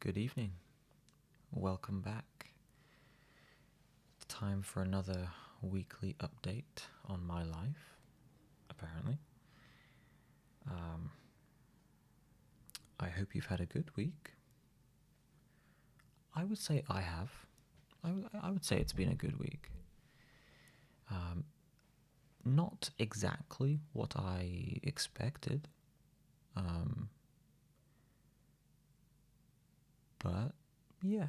Good evening. Welcome back. It's time for another weekly update on my life, apparently. I hope you've had a good week. I would say I have. I would say it's been a good week. Not exactly what I expected, but yeah,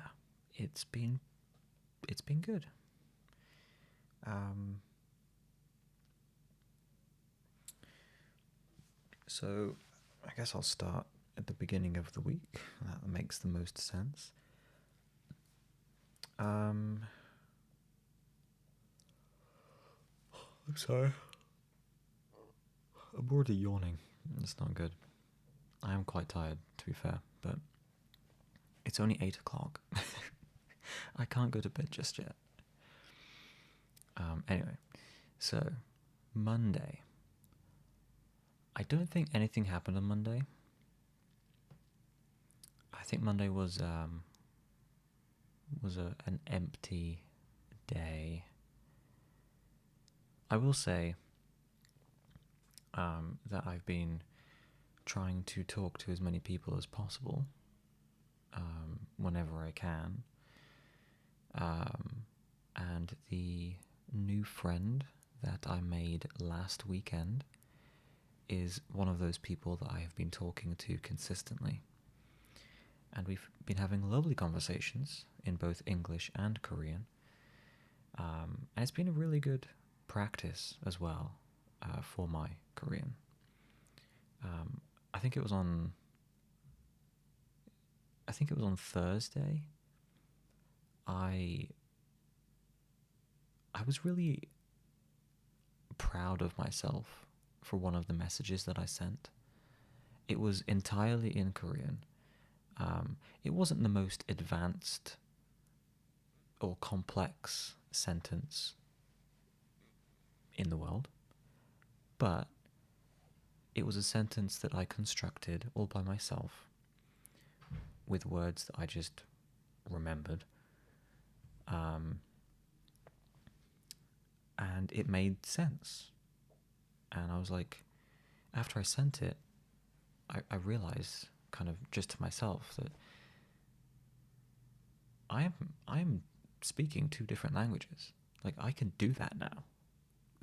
it's been good. So I guess I'll start at the beginning of the week. That makes the most sense. I'm sorry. I'm already yawning. It's not good. I am quite tired, to be fair, but it's only 8 o'clock. I can't go to bed just yet. Anyway, so Monday. I don't think anything happened on Monday. I think Monday was an empty day. I will say that I've been trying to talk to as many people as possible whenever I can. And the new friend that I made last weekend is one of those people that I have been talking to consistently. And we've been having lovely conversations in both English and Korean. And it's been a really good practice as well for my Korean. I think it was on Thursday. I was really proud of myself for one of the messages that I sent. It was entirely in Korean. It wasn't the most advanced or complex sentence in the world, but it was a sentence that I constructed all by myself with words that I just remembered. And it made sense. And I was like, after I sent it, I realized kind of just to myself that I'm speaking two different languages. Like, I can do that now.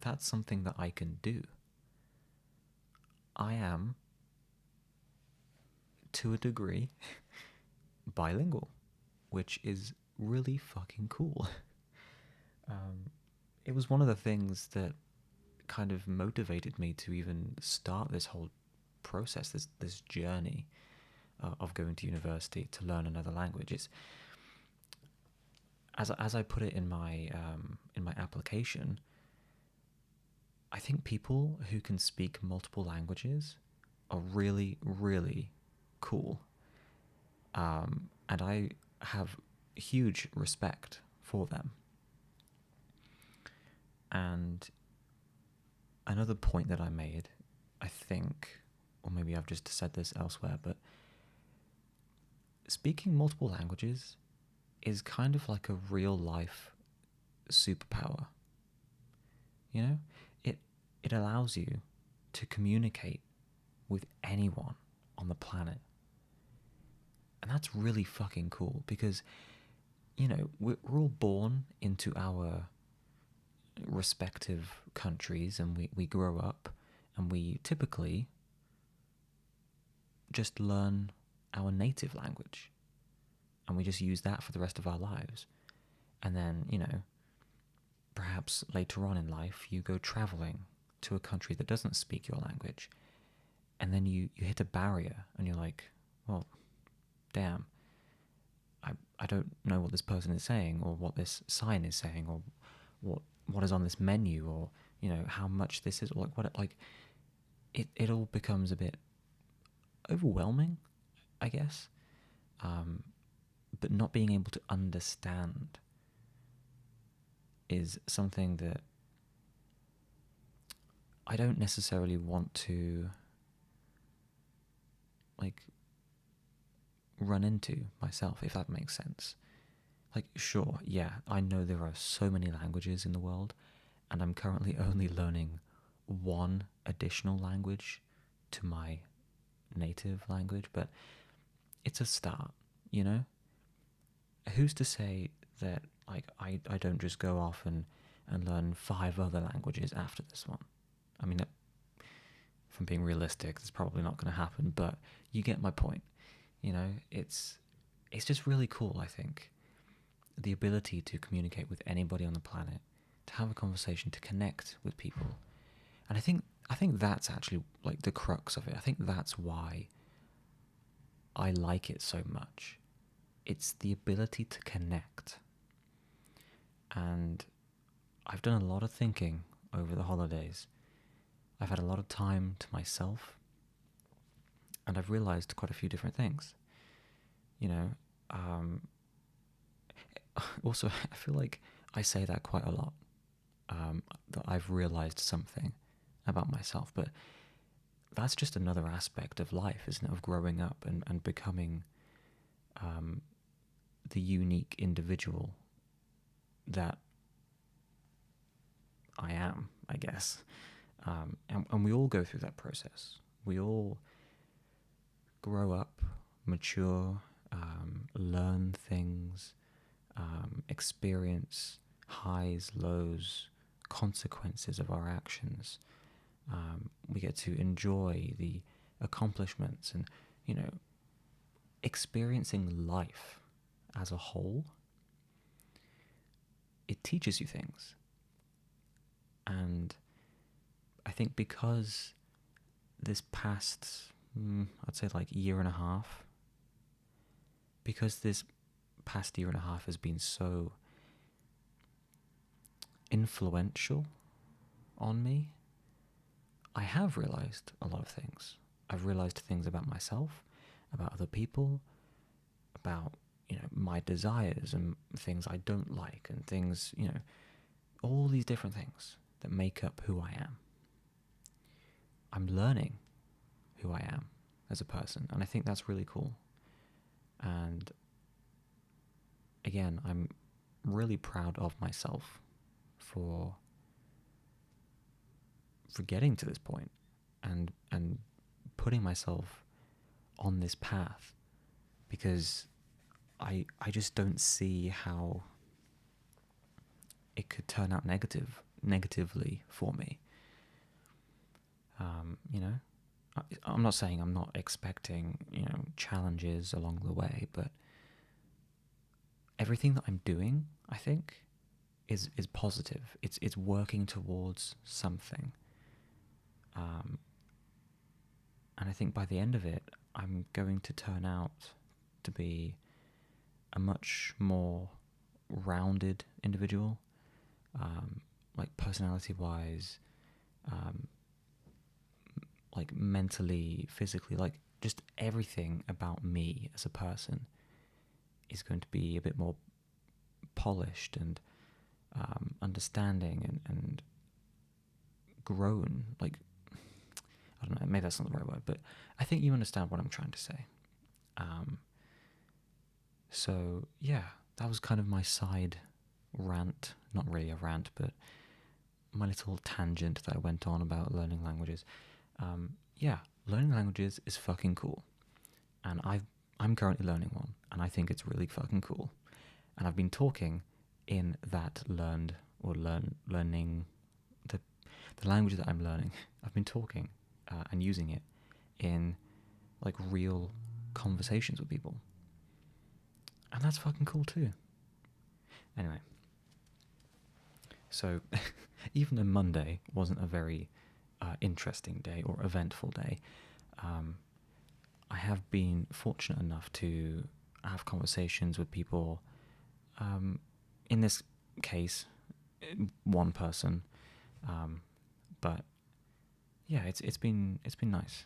That's something that I can do. I am, to a degree, bilingual, which is really fucking cool. It was one of the things that kind of motivated me to even start this whole process, this journey of going to university to learn another language. It's as I put it in my application. I think people who can speak multiple languages are really, really cool. And I have huge respect for them. And another point that I made, I think, or maybe I've just said this elsewhere, but speaking multiple languages is kind of like a real life superpower. You know, it allows you to communicate with anyone on the planet. And that's really fucking cool because, we're all born into our respective countries and we grow up and we typically just learn our native language and we just use that for the rest of our lives. And then, perhaps later on in life you go traveling to a country that doesn't speak your language and then you hit a barrier and you're like, well, damn, I don't know what this person is saying or what this sign is saying or what is on this menu or how much this is, or it all becomes a bit overwhelming, I guess. But not being able to understand is something that I don't necessarily want to run into myself, if that makes sense. Like, sure, yeah, I know there are so many languages in the world, and I'm currently only learning one additional language to my native language, but it's a start, you know? Who's to say that, like, I don't just go off and learn 5 other languages after this one? I mean, if I'm being realistic, it's probably not going to happen, but you get my point. You know, it's just really cool, I think. The ability to communicate with anybody on the planet, to have a conversation, to connect with people. And I think that's actually like the crux of it. I think that's why I like it so much. It's the ability to connect. And I've done a lot of thinking over the holidays. I've had a lot of time to myself, and I've realized quite a few different things. You know, also, I feel like I say that quite a lot, that I've realized something about myself, but that's just another aspect of life, isn't it? Of growing up and becoming the unique individual that I am, I guess. And we all go through that process. We all grow up, mature, learn things, experience highs, lows, consequences of our actions. We get to enjoy the accomplishments and, you know, experiencing life as a whole. It teaches you things. And I think because this past, I'd say like year and a half, because this past year and a half has been so influential on me, I have realized a lot of things. I've realized things about myself, about other people, about, you know, my desires and things I don't like, and things, you know, all these different things that make up who I am. I'm learning who I am as a person, and I think that's really cool. And again, I'm really proud of myself for getting to this point and putting myself on this path, because I just don't see how it could turn out negatively for me. You know, I'm not saying I'm not expecting, you know, challenges along the way, but everything that I'm doing, I think, is positive. It's working towards something. And I think by the end of it, I'm going to turn out to be a much more rounded individual, like personality-wise, like mentally, physically, like just everything about me as a person is going to be a bit more polished and understanding and grown. Like, I don't know, maybe that's not the right word, but I think you understand what I'm trying to say. So yeah, that was kind of my side rant, not really a rant, but my little tangent that I went on about learning languages. Yeah, learning languages is fucking cool, and I'm currently learning one, and I think it's really fucking cool. And I've been talking in that learning the language that I'm learning. I've been talking and using it in like real conversations with people, and that's fucking cool too. Anyway, so even though Monday wasn't a very interesting day or eventful day, I have been fortunate enough to have conversations with people. In this case, one person, but yeah, it's been nice.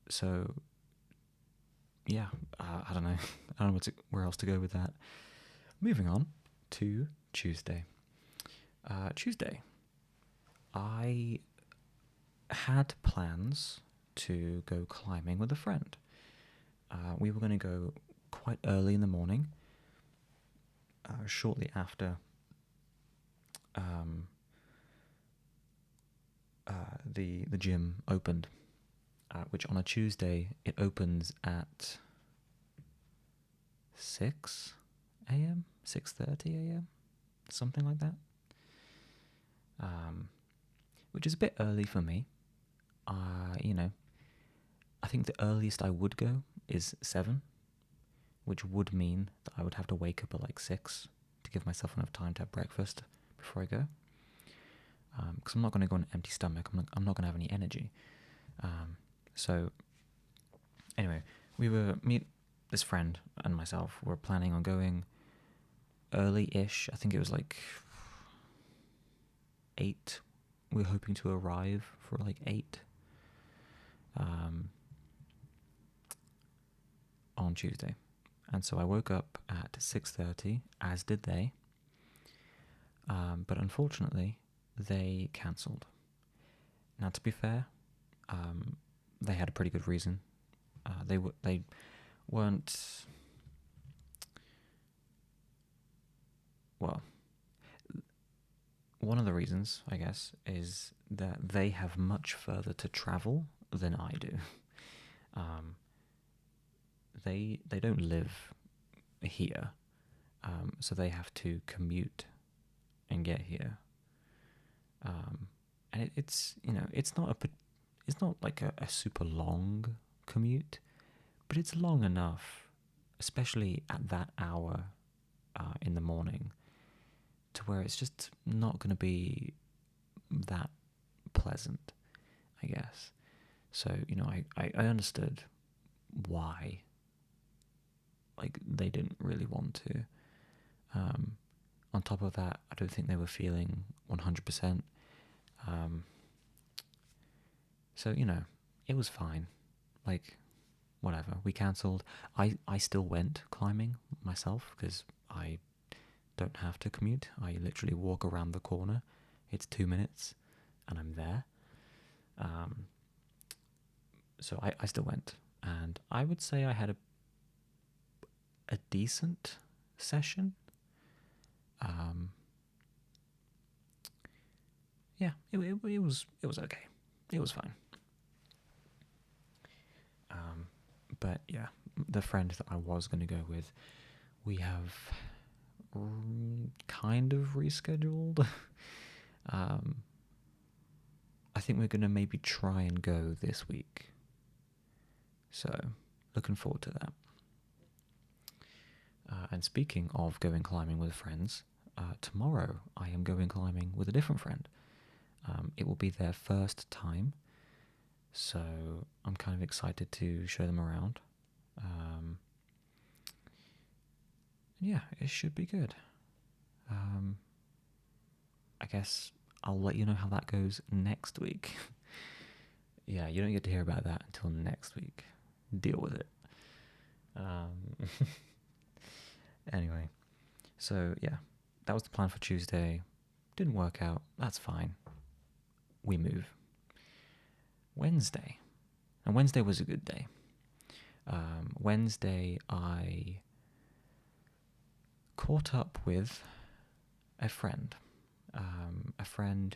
So yeah, I don't know. I don't know where else to go with that. Moving on to Tuesday. Tuesday, I had plans to go climbing with a friend. We were going to go quite early in the morning, shortly after the gym opened, which on a Tuesday it opens at 6 a.m., 6:30 a.m., something like that. Which is a bit early for me. I think the earliest I would go is 7, which would mean that I would have to wake up at like 6 to give myself enough time to have breakfast before I go. Because I'm not going to go on an empty stomach. I'm not going to have any energy. So, anyway, this friend and myself were planning on going early-ish. I think it was like 8. We were hoping to arrive for like 8 on Tuesday. And so I woke up at 6:30, as did they. But unfortunately, they cancelled. Now, to be fair, they had a pretty good reason. They weren't. Well, one of the reasons, I guess, is that they have much further to travel than I do. They don't live here, so they have to commute and get here. And it's not like a super long commute, but it's long enough, especially at that hour in the morning, to where it's just not going to be that pleasant, I guess. So, I understood why, like, they didn't really want to. On top of that, I don't think they were feeling 100%. So, it was fine. Like, whatever. We cancelled. I still went climbing myself because I don't have to commute. I literally walk around the corner. It's 2 minutes and I'm there. So I still went. And I would say I had a decent session. Yeah, it was okay. It was fine. But yeah, the friend that I was going to go with, we have kind of rescheduled. I think we're going to maybe try and go this week. So, looking forward to that. And speaking of going climbing with friends, tomorrow I am going climbing with a different friend. It will be their first time, so I'm kind of excited to show them around. Yeah, it should be good. I guess I'll let you know how that goes next week. Yeah, you don't get to hear about that until next week. Deal with it. Anyway, so yeah, that was the plan for Tuesday. Didn't work out. That's fine. We move. Wednesday. And Wednesday was a good day. Wednesday, I caught up with a friend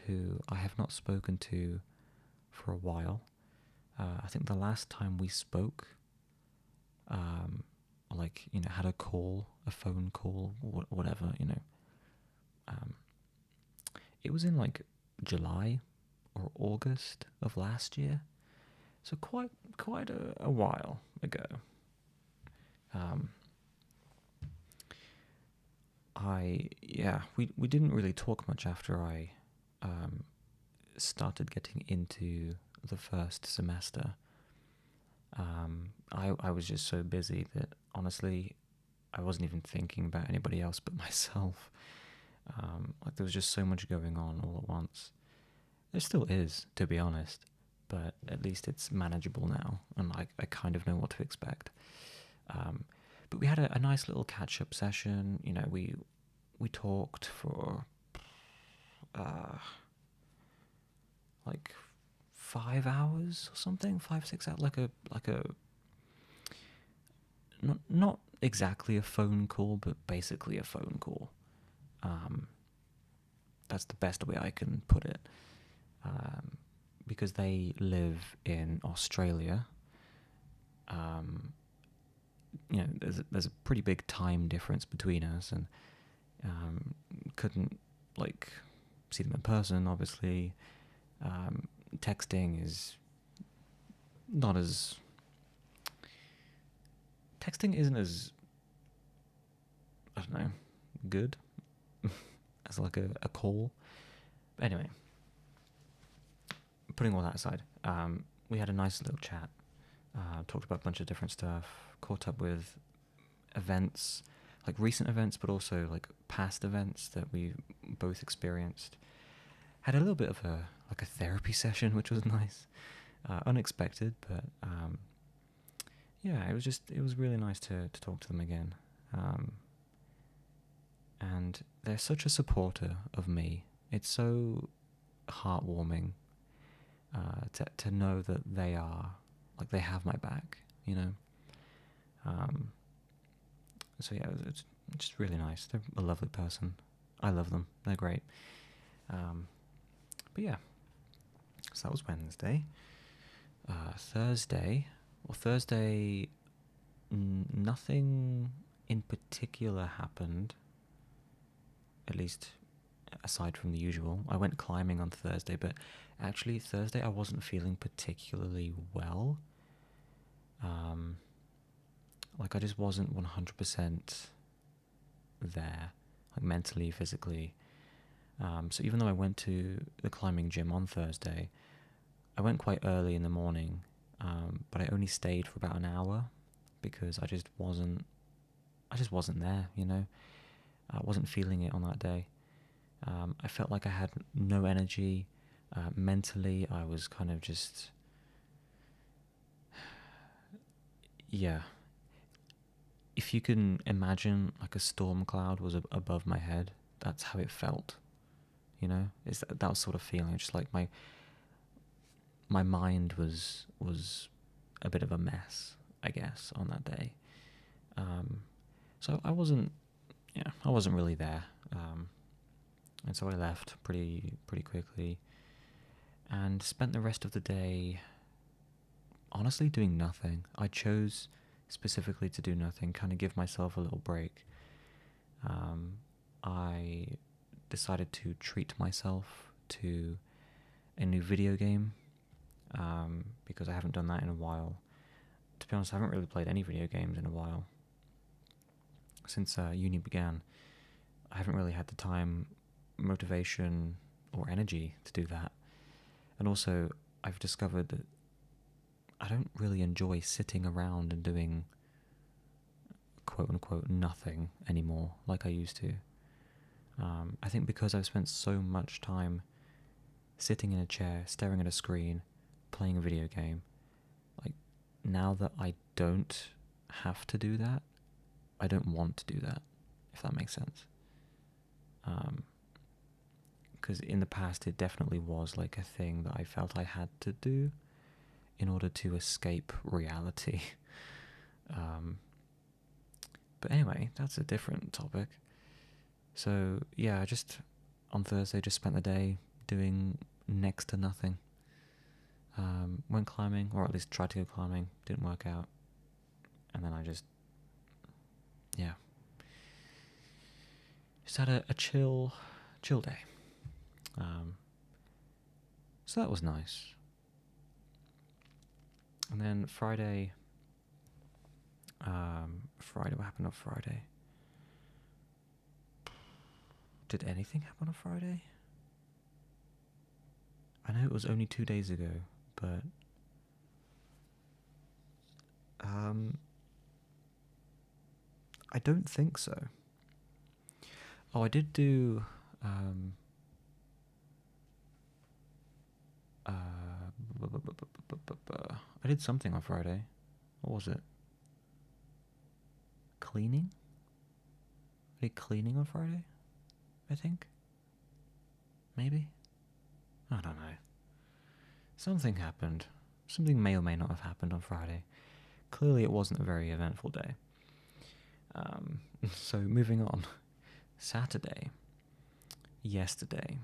who I have not spoken to for a while. I think the last time we spoke, had a call, a phone call, whatever, it was in like July or August of last year, so quite a while ago. We didn't really talk much after I started getting into the first semester. I was just so busy that honestly I wasn't even thinking about anybody else but myself. There was just so much going on all at once. There still is, to be honest, but at least it's manageable now, and I kind of know what to expect. But we had a nice little catch-up session. We talked for like 5 hours or something, 5 6 hours, like a not exactly a phone call, but basically a phone call. Um, that's the best way I can put it. Because they live in Australia, there's a pretty big time difference between us, and couldn't like see them in person. Obviously, texting is not as texting isn't as, I don't know, good as like a call. But anyway, putting all that aside, we had a nice little chat. Talked about a bunch of different stuff. Caught up with events, like recent events, but also like past events that we both experienced. Had a little bit of a therapy session, which was nice, unexpected, but yeah, it was really nice to talk to them again. And they're such a supporter of me. It's so heartwarming to know that they are, like, they have my back, you know. So yeah, it's just really nice. They're a lovely person. I love them. They're great. But yeah, so that was Wednesday. Thursday, nothing in particular happened, at least aside from the usual. I went climbing on Thursday, but actually Thursday I wasn't feeling particularly well. Like, I just wasn't 100% there, like mentally, physically. So even though I went to the climbing gym on Thursday, I went quite early in the morning, but I only stayed for about an hour because I just wasn't there, you know. I wasn't feeling it on that day. I felt like I had no energy. Mentally, I was kind of just, yeah. If you can imagine like a storm cloud was above my head, that's how it felt. You know, it's that sort of feeling. Just like my mind was a bit of a mess, I guess, on that day. So I wasn't really there. And so I left pretty quickly, and spent the rest of the day honestly doing nothing. I chose specifically to do nothing, kind of give myself a little break. I decided to treat myself to a new video game, because I haven't done that in a while. To be honest, I haven't really played any video games in a while. Since uni began, I haven't really had the time, motivation, or energy to do that. And also, I've discovered that I don't really enjoy sitting around and doing quote-unquote nothing anymore like I used to. I think because I've spent so much time sitting in a chair, staring at a screen, playing a video game, like, now that I don't have to do that, I don't want to do that, if that makes sense. Because in the past it definitely was like a thing that I felt I had to do in order to escape reality. But anyway, that's a different topic. So yeah, I just on Thursday just spent the day doing next to nothing. Went climbing, or at least tried to go climbing, didn't work out, and then I just had a chill day. So that was nice. And then Friday, what happened on Friday? Did anything happen on Friday? I know it was only 2 days ago, but I don't think so. Oh, I did do I did something on Friday. What was it? Cleaning? I did cleaning on Friday, I think. Maybe? I don't know. something happened. Something may or may not have happened on Friday. Clearly, it wasn't a very eventful day. So moving on. Saturday. Yesterday.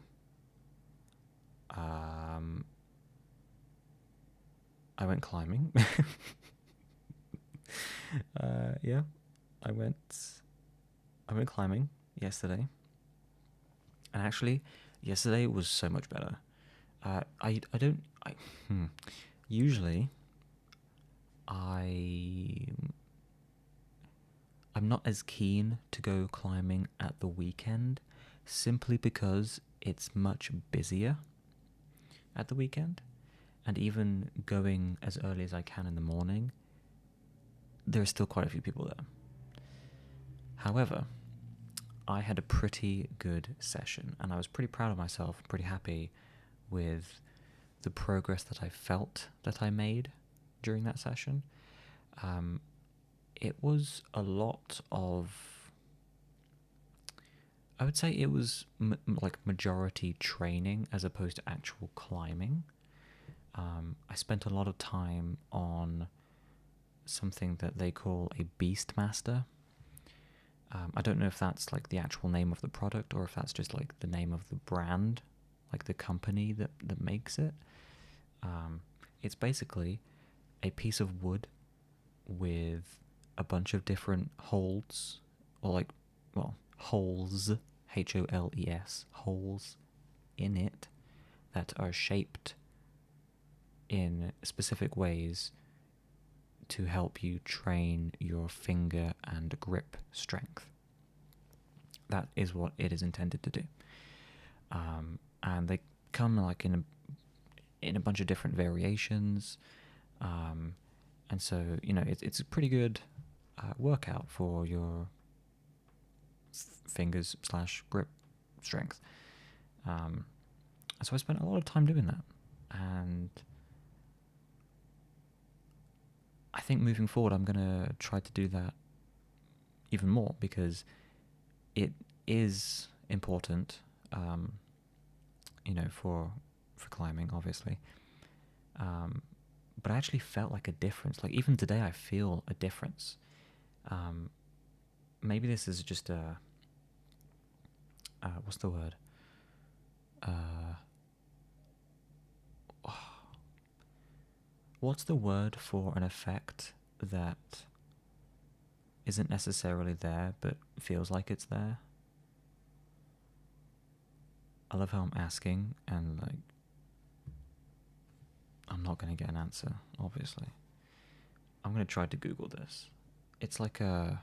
I went climbing. Yeah, I went climbing yesterday, and actually, yesterday was so much better. Usually I'm not as keen to go climbing at the weekend, simply because it's much busier at the weekend, and even going as early as I can in the morning, there are still quite a few people there. However, I had a pretty good session, and I was pretty proud of myself, pretty happy with the progress that I felt that I made during that session. It was a lot of, I would say it was like majority training as opposed to actual climbing. I spent a lot of time on something that they call a Beastmaster. I don't know if that's like the actual name of the product or if that's just like the name of the brand, like the company that makes it. It's basically a piece of wood with a bunch of different holds, or like, well, holes, Holes, holes in it that are shaped in specific ways to help you train your finger and grip strength. That is what it is intended to do. And they come like in a bunch of different variations. And so, it's a pretty good workout for your fingers / grip strength. So I spent a lot of time doing that. And I think moving forward, I'm going to try to do that even more, because it is important, for climbing, obviously. But I actually felt like a difference. Like, even today, I feel a difference. Maybe this is just what's the word? What's the word for an effect that isn't necessarily there, but feels like it's there? I love how I'm asking, and like, I'm not going to get an answer, obviously. I'm going to try to Google this. It's like a...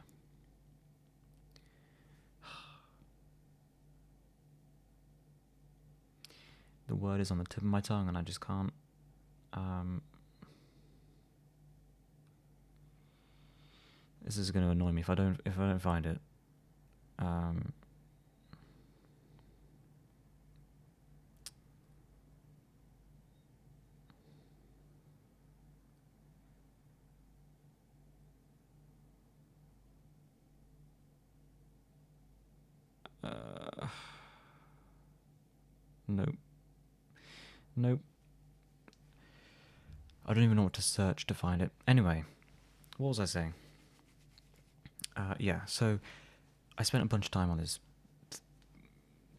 The word is on the tip of my tongue, and I just can't... This is going to annoy me if I don't find it. Nope. I don't even know what to search to find it. Anyway, what was I saying? Yeah, so I spent a bunch of time on this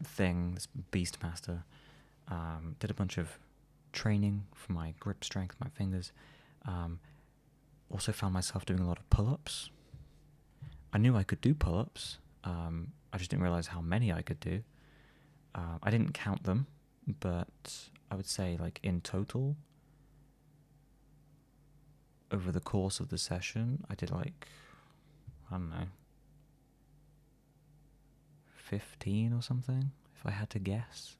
thing, this Beastmaster. Did a bunch of training for my grip strength, my fingers. Also found myself doing a lot of pull-ups. I knew I could do pull-ups. I just didn't realize how many I could do. I didn't count them, but I would say, like, in total, over the course of the session, I did like, I don't know, 15 or something, if I had to guess.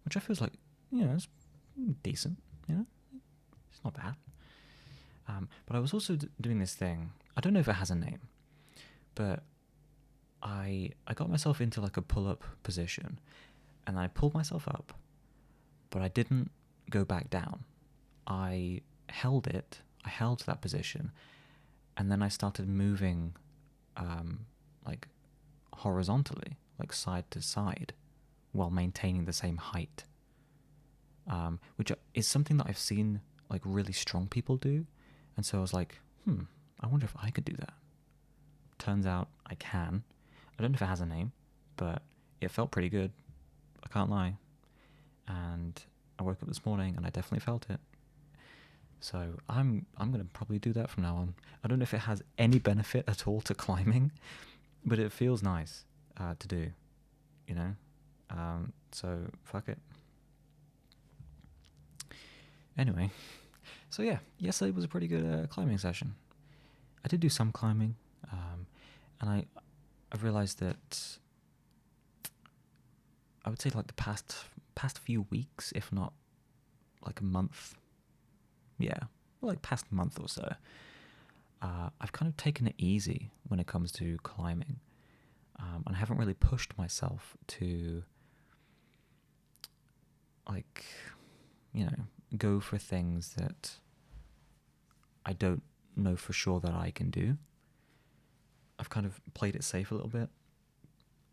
Which I feel like, it's decent, It's not bad. But I was also doing this thing. I don't know if it has a name, but I got myself into like a pull-up position, and I pulled myself up, but I didn't go back down. I held that position, and then I started moving, like horizontally, like side to side, while maintaining the same height. which is something that I've seen like really strong people do. And so I was like, I wonder if I could do that. Turns out I can. I don't know if it has a name, but it felt pretty good. I can't lie. And I woke up this morning and I definitely felt it. So I'm gonna probably do that from now on. I don't know if it has any benefit at all to climbing, but it feels nice to do, you know. So fuck it. Anyway, so yeah, yesterday was a pretty good climbing session. I did do some climbing, and I've realised that I would say like the past few weeks, if not like a month, yeah, like past month or so, I've kind of taken it easy when it comes to climbing, and I haven't really pushed myself to like, go for things that I don't know for sure that I can do. I've kind of played it safe a little bit,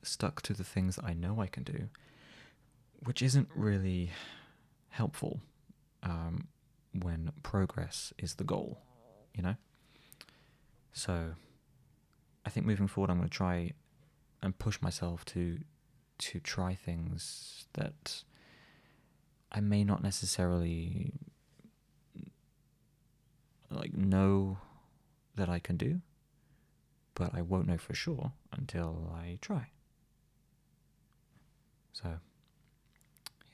stuck to the things that I know I can do, which isn't really helpful when progress is the goal, you know? So I think moving forward, I'm going to try and push myself to try things that I may not necessarily like know that I can do, but I won't know for sure until I try. So,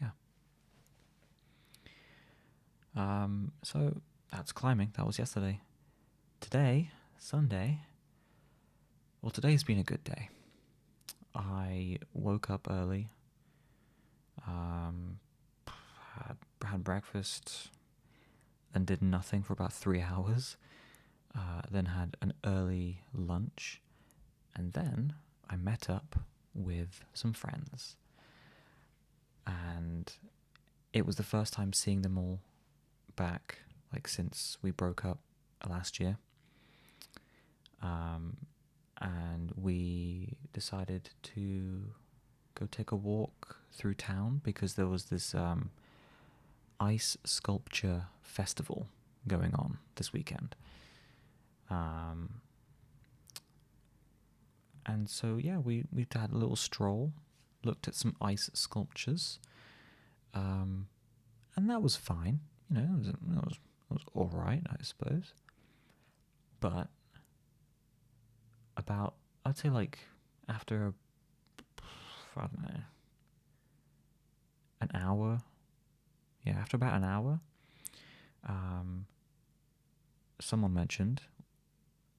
yeah. So that's climbing. That was yesterday. Today, Sunday. Well, today's been a good day. I woke up early. Had breakfast, then did nothing for about 3 hours. Then had an early lunch, and then I met up with some friends. And it was the first time seeing them all back, like since we broke up last year. And we decided to go take a walk through town because there was this ice sculpture festival going on this weekend. And so, yeah, we had a little stroll, looked at some ice sculptures, and that was fine. It was all right, I suppose. But about, I'd say like after, I don't know, an hour. Yeah, after about an hour, someone mentioned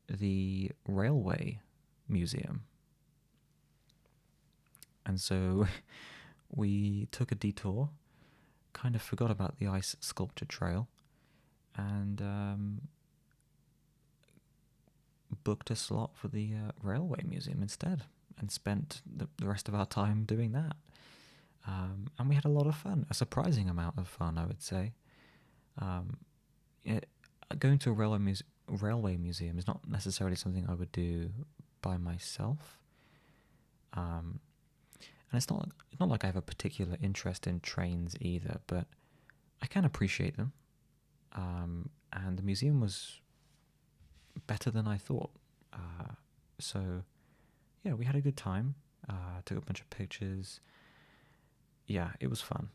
the railway museum. And so we took a detour, kind of forgot about the ice sculpture trail, and booked a slot for the railway museum instead, and spent the rest of our time doing that. And we had a lot of fun, a surprising amount of fun, I would say. Going to a railway museum is not necessarily something I would do by myself. And it's not like I have a particular interest in trains either, but I can appreciate them. And the museum was better than I thought. So, yeah, we had a good time. Took a bunch of pictures. Yeah, it was fun.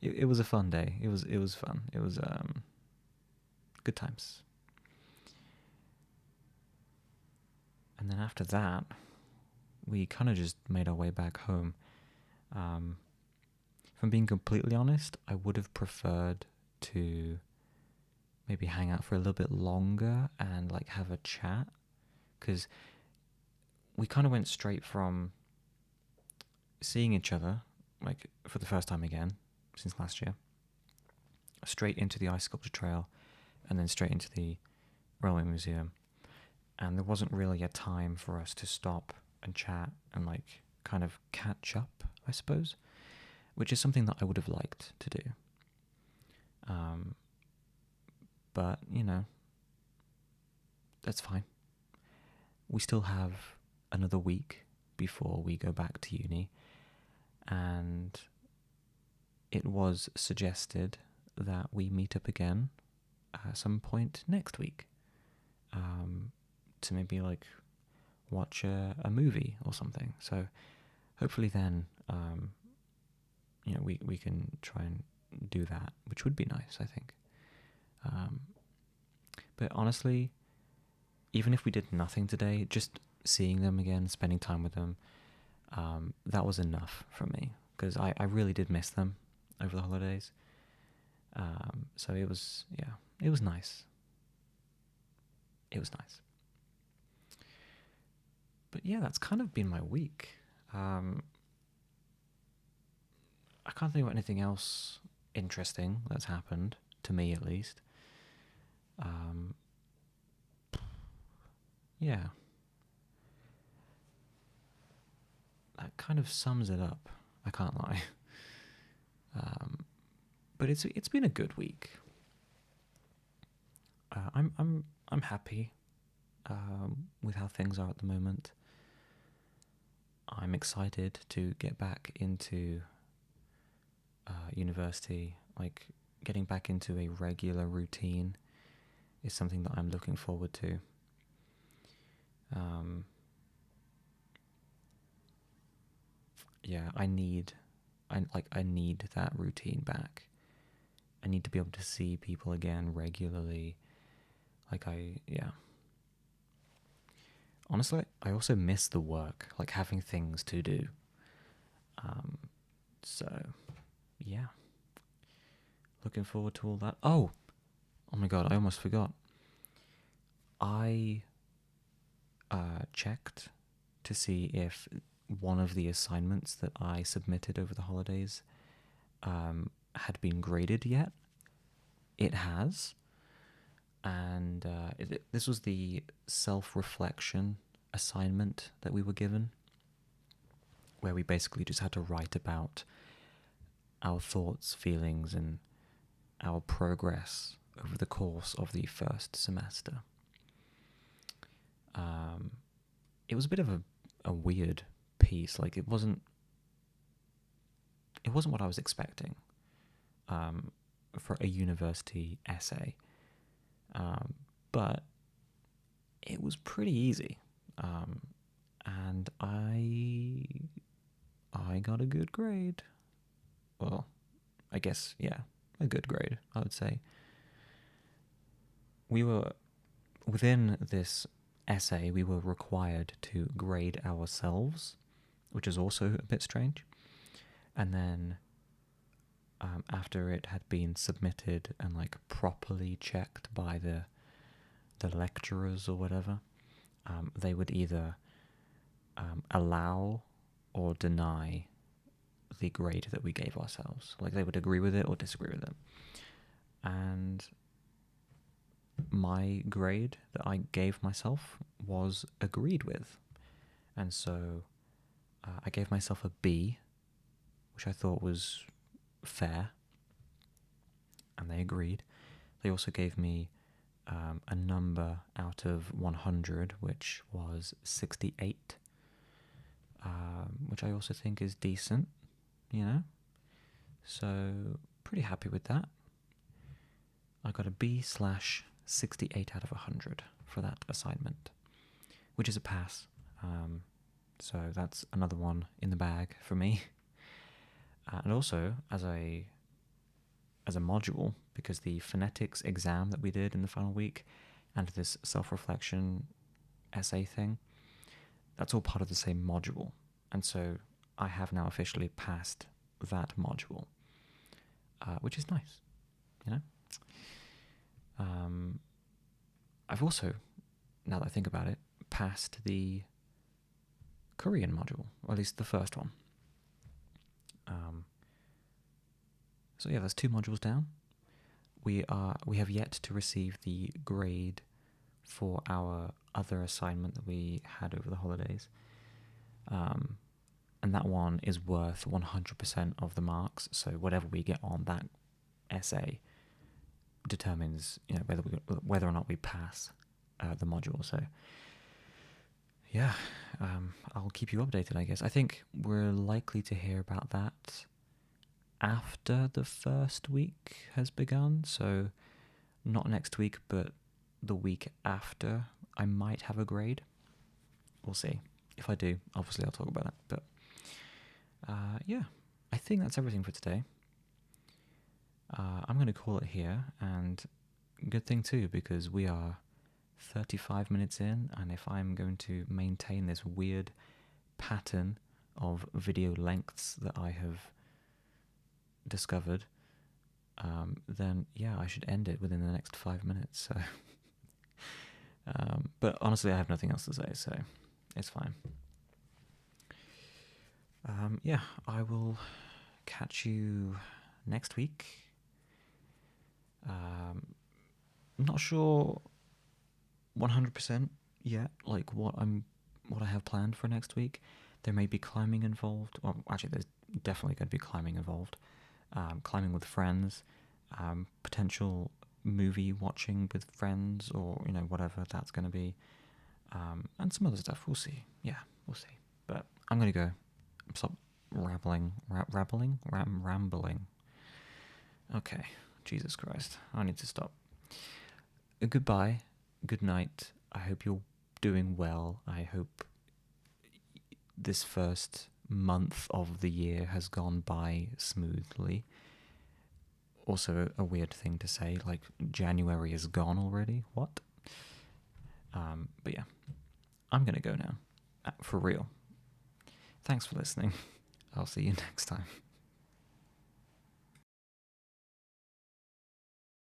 It was a fun day. It was fun. It was good times. And then after that, we kind of just made our way back home. If I'm being completely honest, I would have preferred to maybe hang out for a little bit longer and like have a chat, because we kind of went straight from seeing each other like for the first time again since last year, straight into the ice sculpture trail, and then straight into the railway museum. And there wasn't really a time for us to stop and chat and like kind of catch up, I suppose, which is something that I would have liked to do. But, that's fine. We still have another week before we go back to uni. and it was suggested that we meet up again at some point next week, to maybe like watch a movie or something. So hopefully then, we can try and do that, which would be nice, I think. But honestly, even if we did nothing today, just seeing them again, spending time with them, that was enough for me, because I really did miss them over the holidays. So it was nice. It was nice. But yeah, that's kind of been my week. I can't think of anything else interesting that's happened, to me at least. Yeah. That kind of sums it up. I can't lie. But it's been a good week. I'm happy with how things are at the moment. I'm excited to get back into university. Like, getting back into a regular routine is something that I'm looking forward to. Yeah, I need that routine back. I need to be able to see people again regularly. Honestly, I also miss the work, like having things to do. So, yeah. Looking forward to all that. Oh my god, I almost forgot. I checked to see if one of the assignments that I submitted over the holidays had been graded yet. It has. And this was the self-reflection assignment that we were given, where we basically just had to write about our thoughts, feelings, and our progress over the course of the first semester. It was a bit of a weird piece. Like, it wasn't what I was expecting for a university essay. But it was pretty easy. And I got a good grade. Well, I guess, yeah, a good grade, I would say. We were, within this essay, we were required to grade ourselves, which is also a bit strange. And then after it had been submitted and like properly checked by the lecturers or whatever, they would either allow or deny the grade that we gave ourselves. Like, they would agree with it or disagree with it. And my grade that I gave myself was agreed with. And so I gave myself a B, which I thought was fair. And they agreed. They also gave me a number out of 100, which was 68, which I also think is decent, So, pretty happy with that. I got a B/68 out of 100 for that assignment, which is a pass. So that's another one in the bag for me. And also, as a module, because the phonetics exam that we did in the final week and this self-reflection essay thing, that's all part of the same module. And so I have now officially passed that module, which is nice, I've also, now that I think about it, passed the Korean module, or at least the first one. So yeah, there's 2 modules down. We have yet to receive the grade for our other assignment that we had over the holidays. And that one is worth 100% of the marks, so whatever we get on that essay determines, whether or not we pass the module. So yeah, I'll keep you updated, I guess. I think we're likely to hear about that after the first week has begun. So not next week, but the week after, I might have a grade. We'll see. If I do, obviously I'll talk about it. But yeah, I think that's everything for today. I'm going to call it here, and good thing too, because we are 35 minutes in, and if I'm going to maintain this weird pattern of video lengths that I have discovered, then yeah, I should end it within the next 5 minutes. So, but honestly, I have nothing else to say, so it's fine. Yeah, I will catch you next week. Not sure 100% yet, like what I have planned for next week. There may be climbing involved. Well, actually, there's definitely going to be climbing involved. Climbing with friends, potential movie watching with friends, or whatever that's going to be, and some other stuff. We'll see. Yeah, we'll see. But I'm going to go. Stop rambling. Okay, Jesus Christ, I need to stop. Goodbye, good night. I hope you're doing well. I hope this first month of the year has gone by smoothly. Also, a weird thing to say, like January is gone already. What? But yeah, I'm gonna go now. For real. Thanks for listening. I'll see you next time.